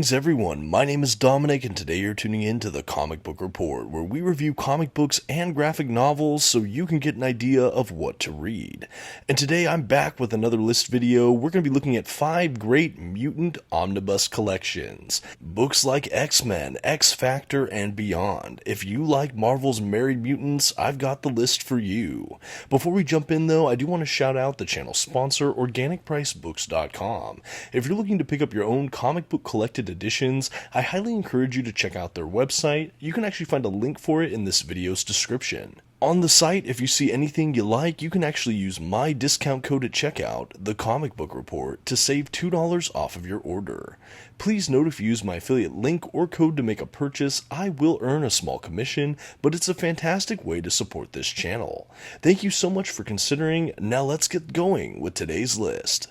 Greetings everyone, my name is Dominic and today you're tuning in to the Comic Book Report, where we review comic books and graphic novels so you can get an idea of what to read. And today I'm back with another list video. We're going to be looking at 5 Great Mutant Omnibus Collections. Books like X-Men, X-Factor, and beyond. If you like Marvel's Married Mutants, I've got the list for you. Before we jump in though, I do want to shout out the channel sponsor, OrganicPriceBooks.com. If you're looking to pick up your own comic book collected editions, I highly encourage you to check out their website. You can actually find a link for it in this video's description. On the site, if you see anything you like, you can actually use my discount code at checkout, TheComicBookReport, to save $2 off of your order. Please note if you use my affiliate link or code to make a purchase, I will earn a small commission, but it's a fantastic way to support this channel. Thank you so much for considering. Now let's get going with today's list.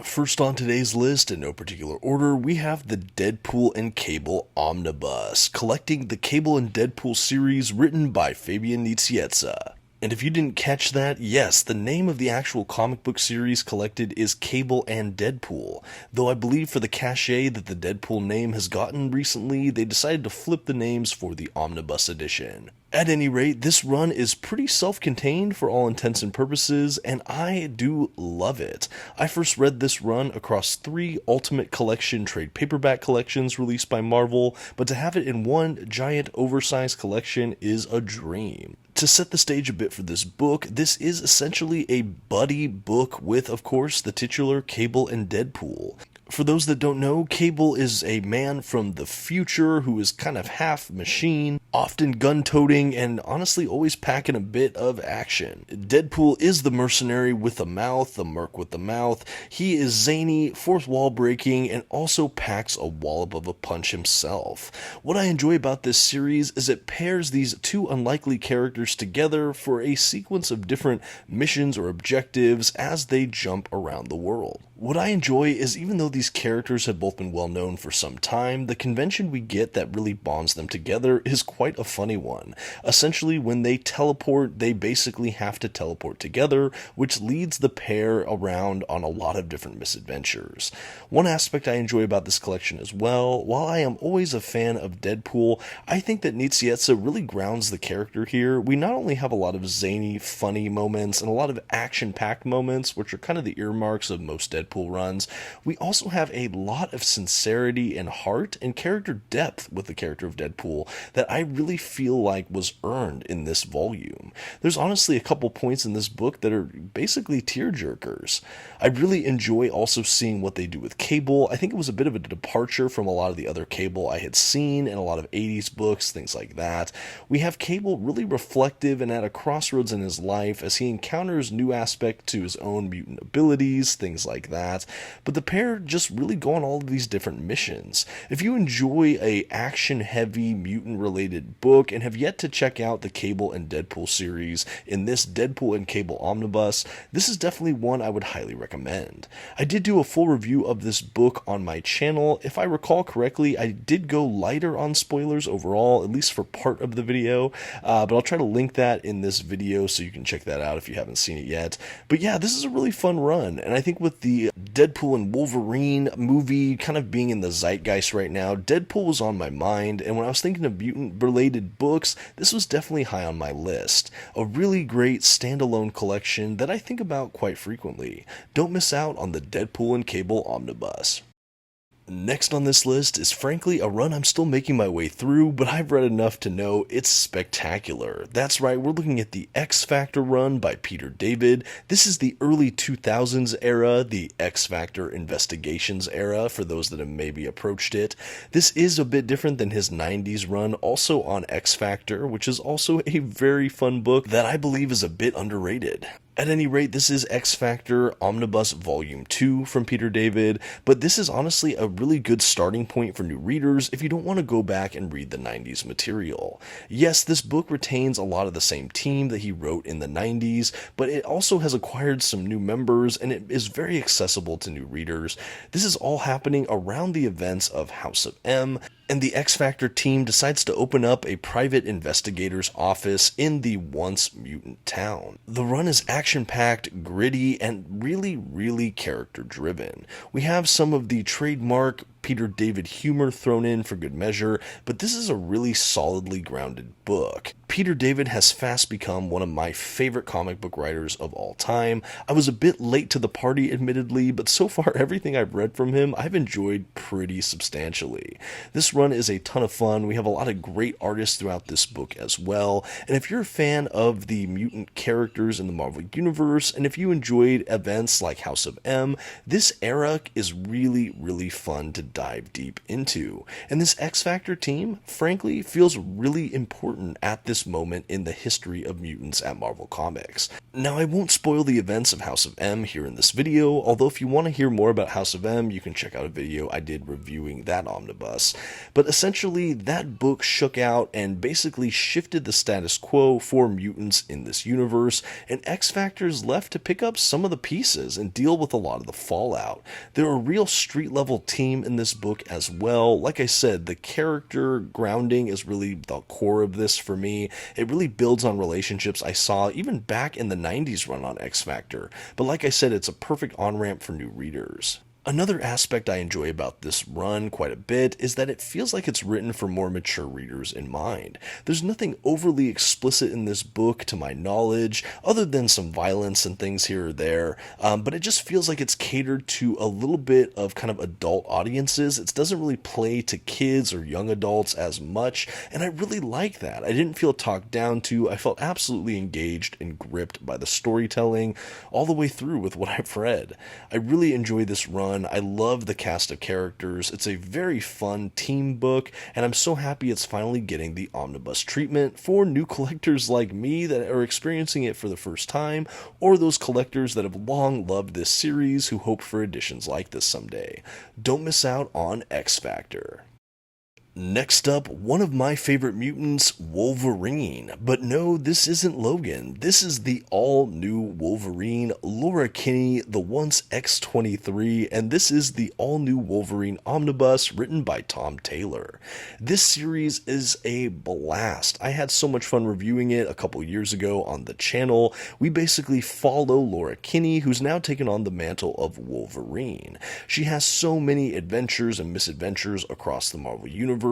First on today's list, in no particular order, we have the Deadpool and Cable Omnibus, collecting the Cable and Deadpool series written by Fabian Nicieza. And if you didn't catch that, yes, the name of the actual comic book series collected is Cable and Deadpool, though I believe for the cachet that the Deadpool name has gotten recently, they decided to flip the names for the Omnibus edition. At any rate, this run is pretty self-contained for all intents and purposes, and I do love it. I first read this run across 3 Ultimate Collection trade paperback collections released by Marvel, but to have it in one giant oversized collection is a dream. To set the stage a bit for this book, this is essentially a buddy book with, of course, the titular Cable and Deadpool. For those that don't know, Cable is a man from the future who is kind of half machine, often gun-toting, and honestly always packing a bit of action. Deadpool is the mercenary with a mouth, the merc with the mouth. He is zany, fourth wall breaking, and also packs a wallop of a punch himself. What I enjoy about this series is it pairs these 2 unlikely characters together for a sequence of different missions or objectives as they jump around the world. What I enjoy is even though these characters have both been well known for some time, the convention we get that really bonds them together is quite a funny one. Essentially, when they teleport, they basically have to teleport together, which leads the pair around on a lot of different misadventures. One aspect I enjoy about this collection as well, while I am always a fan of Deadpool, I think that Nicieza really grounds the character here. We not only have a lot of zany, funny moments and a lot of action-packed moments, which are kind of the earmarks of most Deadpool runs, we also have a lot of sincerity and heart and character depth with the character of Deadpool that I really feel like was earned in this volume. There's honestly a couple points in this book that are basically tearjerkers. I really enjoy also seeing what they do with Cable. I think it was a bit of a departure from a lot of the other Cable I had seen in a lot of 80s books, things like that. We have Cable really reflective and at a crossroads in his life as he encounters new aspects to his own mutant abilities, things like that. But the pair just really go on all of these different missions. If you enjoy a action-heavy, mutant-related book and have yet to check out the Cable and Deadpool series in this Deadpool and Cable Omnibus, this is definitely one I would highly recommend. I did do a full review of this book on my channel. If I recall correctly, I did go lighter on spoilers overall, at least for part of the video, but I'll try to link that in this video so you can check that out if you haven't seen it yet. But yeah, this is a really fun run, and I think with the Deadpool and Wolverine movie kind of being in the zeitgeist right now, Deadpool was on my mind, and when I was thinking of mutant-related books, this was definitely high on my list. A really great standalone collection that I think about quite frequently. Don't miss out on the Deadpool and Cable Omnibus. Next on this list is frankly a run I'm still making my way through, but I've read enough to know it's spectacular. That's right, we're looking at the X-Factor run by Peter David. This is the early 2000s era, the X-Factor Investigations era, for those that have maybe approached it. This is a bit different than his 90s run, also on X-Factor, which is also a very fun book that I believe is a bit underrated. At any rate, this is X-Factor Omnibus Volume 2 from Peter David, but this is honestly a really good starting point for new readers if you don't want to go back and read the 90s material. Yes, this book retains a lot of the same team that he wrote in the 90s, but it also has acquired some new members and it is very accessible to new readers. This is all happening around the events of House of M, and the X-Factor team decides to open up a private investigator's office in the once mutant town. The run is action-packed, gritty, and really character-driven. We have some of the trademark Peter David humor thrown in for good measure, but this is a really solidly grounded book. Peter David has fast become one of my favorite comic book writers of all time. I was a bit late to the party, admittedly, but so far everything I've read from him I've enjoyed pretty substantially. This run is a ton of fun. We have a lot of great artists throughout this book as well, and if you're a fan of the mutant characters in the Marvel Universe, and if you enjoyed events like House of M, this era is really fun to dive deep into. And this X-Factor team, frankly, feels really important at this moment in the history of mutants at Marvel Comics. Now, I won't spoil the events of House of M here in this video, although if you want to hear more about House of M, you can check out a video I did reviewing that omnibus. But essentially, that book shook out and basically shifted the status quo for mutants in this universe, and X-Factor's left to pick up some of the pieces and deal with a lot of the fallout. They're a real street-level team in this book as well. Like I said, the character grounding is really the core of this for me. It really builds on relationships I saw even back in the 90s run on X-Factor, but like I said, it's a perfect on-ramp for new readers. Another aspect I enjoy about this run quite a bit is that it feels like it's written for more mature readers in mind. There's nothing overly explicit in this book to my knowledge, other than some violence and things here or there, but it just feels like it's catered to a little bit of kind of adult audiences. It doesn't really play to kids or young adults as much, and I really like that. I didn't feel talked down to. I felt absolutely engaged and gripped by the storytelling all the way through with what I've read. I really enjoy this run. I love the cast of characters. It's a very fun team book, and I'm so happy it's finally getting the omnibus treatment for new collectors like me that are experiencing it for the first time, or those collectors that have long loved this series who hope for editions like this someday. Don't miss out on X-Factor. Next up, one of my favorite mutants, Wolverine. But no, this isn't Logan. This is the all-new Wolverine, Laura Kinney, the once X-23, and this is the all-new Wolverine Omnibus written by Tom Taylor. This series is a blast. I had so much fun reviewing it a couple years ago on the channel. We basically follow Laura Kinney, who's now taken on the mantle of Wolverine. She has so many adventures and misadventures across the Marvel Universe.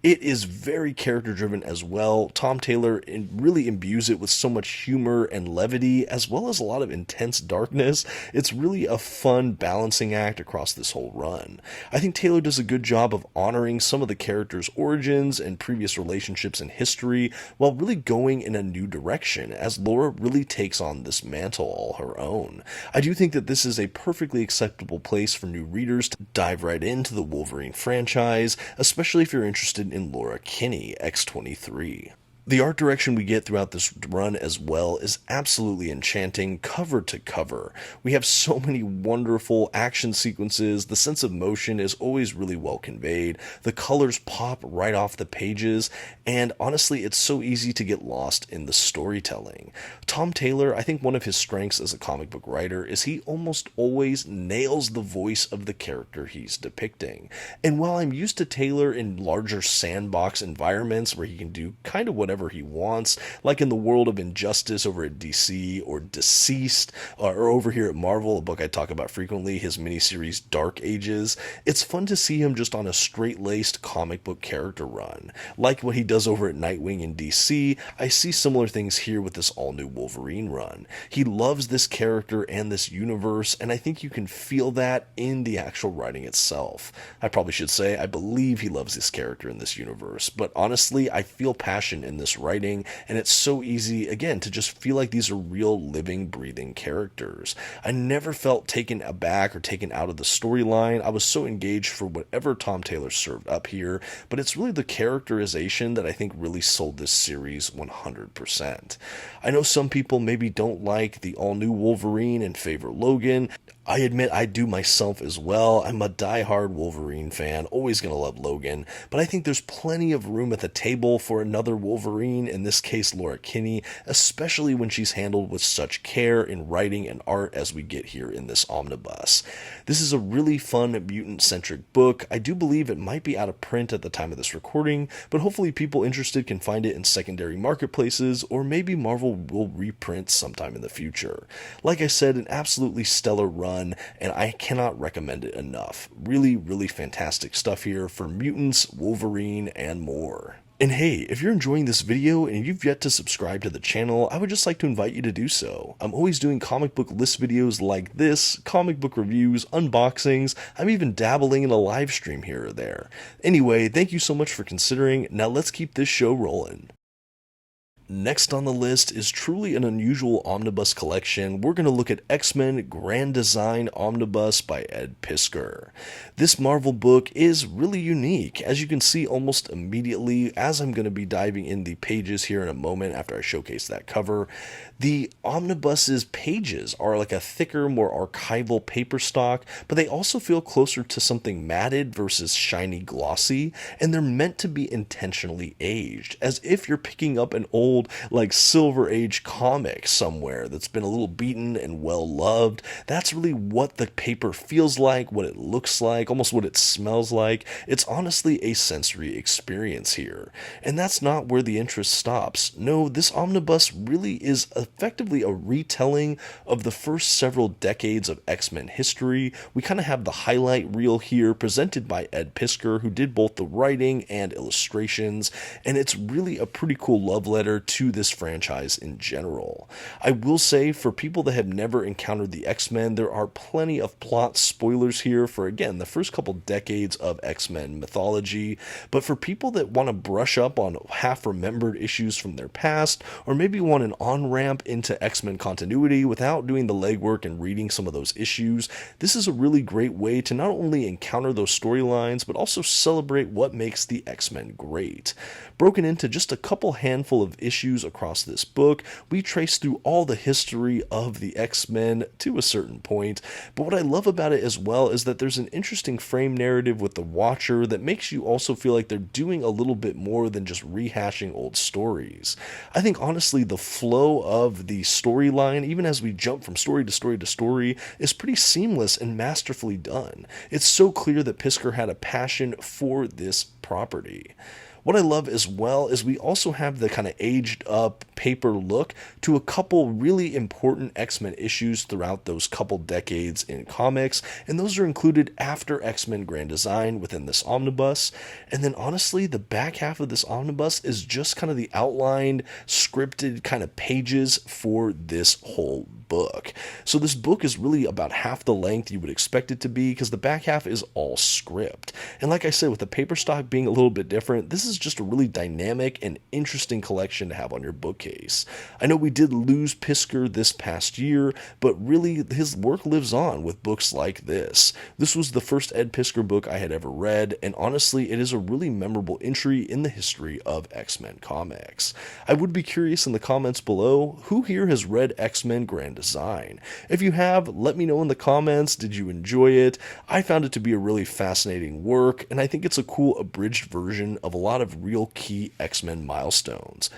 It is very character driven as well. Tom Taylor really imbues it with so much humor and levity, as well as a lot of intense darkness. It's really a fun balancing act across this whole run. I think Taylor does a good job of honoring some of the characters' origins and previous relationships and history, while really going in a new direction, as Laura really takes on this mantle all her own. I do think that this is a perfectly acceptable place for new readers to dive right into the Wolverine franchise, especially if you're interested in Laura Kinney, X-23. The art direction we get throughout this run as well is absolutely enchanting, cover to cover. We have so many wonderful action sequences, the sense of motion is always really well conveyed, the colors pop right off the pages, and honestly it's so easy to get lost in the storytelling. Tom Taylor, I think one of his strengths as a comic book writer is he almost always nails the voice of the character he's depicting. And while I'm used to Taylor in larger sandbox environments where he can do kind of whatever he wants, like in the world of Injustice over at DC, or Deceased, or over here at Marvel, a book I talk about frequently, his miniseries Dark Ages, it's fun to see him just on a straight-laced comic book character run. Like what he does over at Nightwing in DC, I see similar things here with this all-new Wolverine run. He loves this character and this universe, and I think you can feel that in the actual writing itself. I probably should say I believe he loves this character in this universe, but honestly, I feel passion in this writing, and it's so easy, again, to just feel like these are real, living, breathing characters. I never felt taken aback or taken out of the storyline. I was so engaged for whatever Tom Taylor served up here, but it's really the characterization that I think really sold this series 100%. I know some people maybe don't like the all-new Wolverine and favor Logan. I admit I do myself as well. I'm a die-hard Wolverine fan, always going to love Logan, but I think there's plenty of room at the table for another Wolverine, in this case Laura Kinney, especially when she's handled with such care in writing and art as we get here in this omnibus. This is a really fun mutant-centric book. I do believe it might be out of print at the time of this recording, but hopefully people interested can find it in secondary marketplaces, or maybe Marvel will reprint sometime in the future. Like I said, an absolutely stellar run. run, and I cannot recommend it enough. Really, really fantastic stuff here for mutants, Wolverine, and more. And hey, if you're enjoying this video and you've yet to subscribe to the channel, I would just like to invite you to do so. I'm always doing comic book list videos like this, comic book reviews, unboxings, I'm even dabbling in a live stream here or there. Anyway, thank you so much for considering. Now let's keep this show rolling. Next on the list is truly an unusual omnibus collection. We're going to look at X-Men Grand Design Omnibus by Ed Piskor. This Marvel book is really unique, as you can see almost immediately as I'm going to be diving in the pages here in a moment after I showcase that cover. The omnibus's pages are like a thicker, more archival paper stock, but they also feel closer to something matted versus shiny glossy, and they're meant to be intentionally aged, as if you're picking up an old like Silver Age comic somewhere that's been a little beaten and well loved. That's really what the paper feels like, what it looks like, almost what it smells like. It's honestly a sensory experience here. And that's not where the interest stops. No, this omnibus really is effectively a retelling of the first several decades of X-Men history. We kind of have the highlight reel here presented by Ed Piskor, who did both the writing and illustrations, and it's really a pretty cool love letter to this franchise in general. I will say, for people that have never encountered the X-Men, there are plenty of plot spoilers here for, again, the first couple decades of X-Men mythology, but for people that want to brush up on half-remembered issues from their past, or maybe want an on-ramp into X-Men continuity without doing the legwork and reading some of those issues, this is a really great way to not only encounter those storylines, but also celebrate what makes the X-Men great. Broken into just a couple handful of issues across this book, we trace through all the history of the X-Men to a certain point, but what I love about it as well is that there's an interesting frame narrative with the Watcher that makes you also feel like they're doing a little bit more than just rehashing old stories. I think honestly the flow of the storyline, even as we jump from story to story to story, is pretty seamless and masterfully done. It's so clear that Piskor had a passion for this property. What I love as well is we also have the kind of aged up paper look to a couple really important X-Men issues throughout those couple decades in comics, and those are included after X-Men Grand Design within this omnibus. And then honestly, the back half of this omnibus is just kind of the outlined, scripted kind of pages for this whole book. So this book is really about half the length you would expect it to be, because the back half is all script. And like I said, with the paper stock being a little bit different, this is just a really dynamic and interesting collection to have on your bookcase. I know we did lose Piskor this past year, but really his work lives on with books like this. This was the first Ed Piskor book I had ever read, and honestly it is a really memorable entry in the history of X-Men comics. I would be curious in the comments below, who here has read X-Men Grand Design? If you have, let me know in the comments. Did you enjoy it? I found it to be a really fascinating work, and I think it's a cool abridged version of a lot of real key X-Men milestones.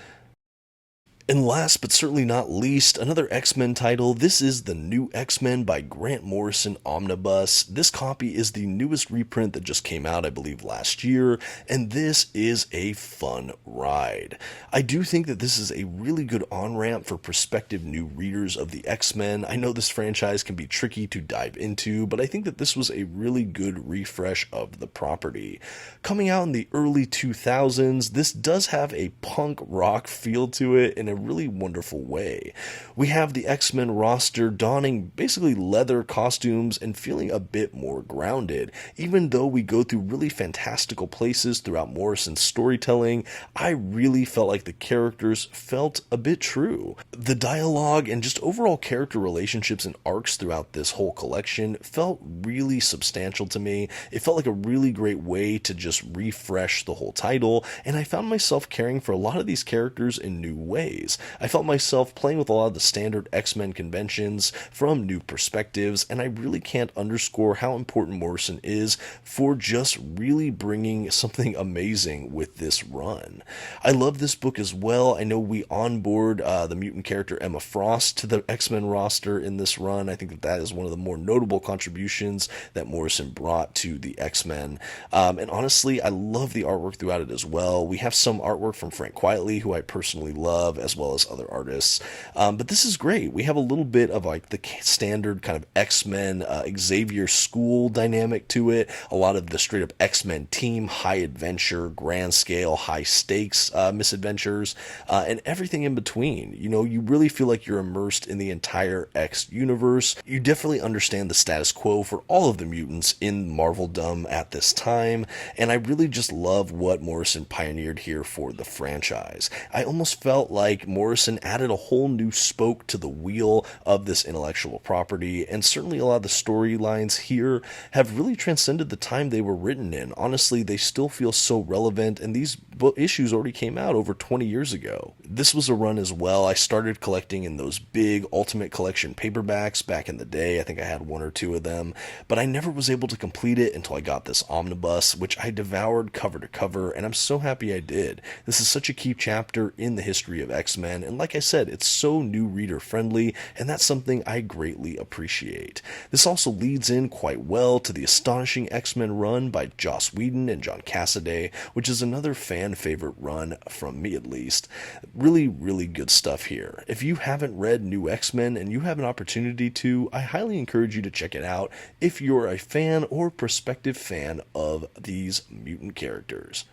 And last but certainly not least, another X-Men title. This is the New X-Men by Grant Morrison Omnibus. This copy is the newest reprint that just came out, I believe, last year, and this is a fun ride. I do think that this is a really good on-ramp for prospective new readers of the X-Men. I know this franchise can be tricky to dive into, but I think that this was a really good refresh of the property. Coming out in the early 2000s, this does have a punk rock feel to it in a really wonderful way. We have the X-Men roster donning basically leather costumes and feeling a bit more grounded. Even though we go through really fantastical places throughout Morrison's storytelling, I really felt like the characters felt a bit true. The dialogue and just overall character relationships and arcs throughout this whole collection felt really substantial to me. It felt like a really great way to just refresh the whole title, and I found myself caring for a lot of these characters in new ways. I felt myself playing with a lot of the standard X-Men conventions from new perspectives, and I really can't underscore how important Morrison is for just really bringing something amazing with this run. I love this book as well. I know we onboard the mutant character Emma Frost to the X-Men roster in this run. I think that that is one of the more notable contributions that Morrison brought to the X-Men. And honestly, I love the artwork throughout it as well. We have some artwork from Frank Quitely, who I personally love, as as well as other artists. But this is great. We have a little bit of like the standard kind of X-Men Xavier school dynamic to it, a lot of the straight up X-Men team, high adventure, grand scale, high stakes misadventures, and everything in between. You know, you really feel like you're immersed in the entire X universe. You definitely understand the status quo for all of the mutants in Marveldom at this time, and I really just love what Morrison pioneered here for the franchise. I almost felt like Morrison added a whole new spoke to the wheel of this intellectual property, and certainly a lot of the storylines here have really transcended the time they were written in. Honestly, they still feel so relevant, and these issues already came out over 20 years ago. This was a run as well. I started collecting in those big Ultimate Collection paperbacks back in the day. I think I had one or two of them, but I never was able to complete it until I got this omnibus, which I devoured cover to cover, and I'm so happy I did. This is such a key chapter in the history of X-Men, and like I said, it's so new reader friendly, and that's something I greatly appreciate. This also leads in quite well to the Astonishing X-Men run by Joss Whedon and John Cassaday, which is another fan favorite run from me at least. Really, really good stuff here. If you haven't read New X-Men and you have an opportunity to, I highly encourage you to check it out if you're a fan or prospective fan of these mutant characters.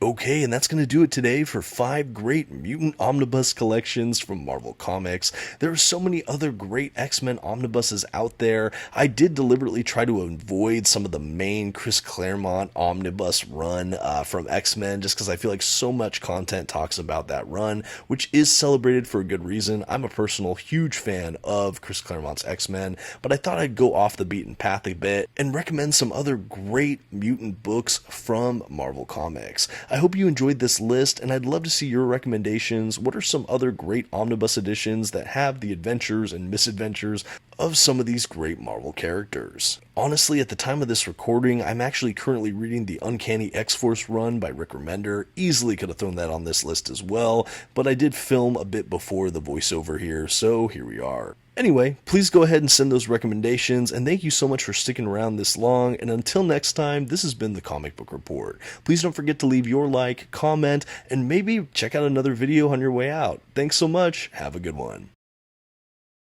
Okay, and that's going to do it today for 5 Great Mutant Omnibus Collections from Marvel Comics. There are so many other great X-Men omnibuses out there. I did deliberately try to avoid some of the main Chris Claremont omnibus run from X-Men, just because I feel like so much content talks about that run, which is celebrated for a good reason. I'm a personal huge fan of Chris Claremont's X-Men, but I thought I'd go off the beaten path a bit and recommend some other great mutant books from Marvel Comics. I hope you enjoyed this list, and I'd love to see your recommendations. What are some other great omnibus editions that have the adventures and misadventures of some of these great Marvel characters? Honestly, at the time of this recording, I'm actually currently reading the Uncanny X-Force run by Rick Remender. Easily could have thrown that on this list as well, but I did film a bit before the voiceover here, so here we are. Anyway, please go ahead and send those recommendations, and thank you so much for sticking around this long, and until next time, this has been the Comic Book Report. Please don't forget to leave your like, comment, and maybe check out another video on your way out. Thanks so much, have a good one.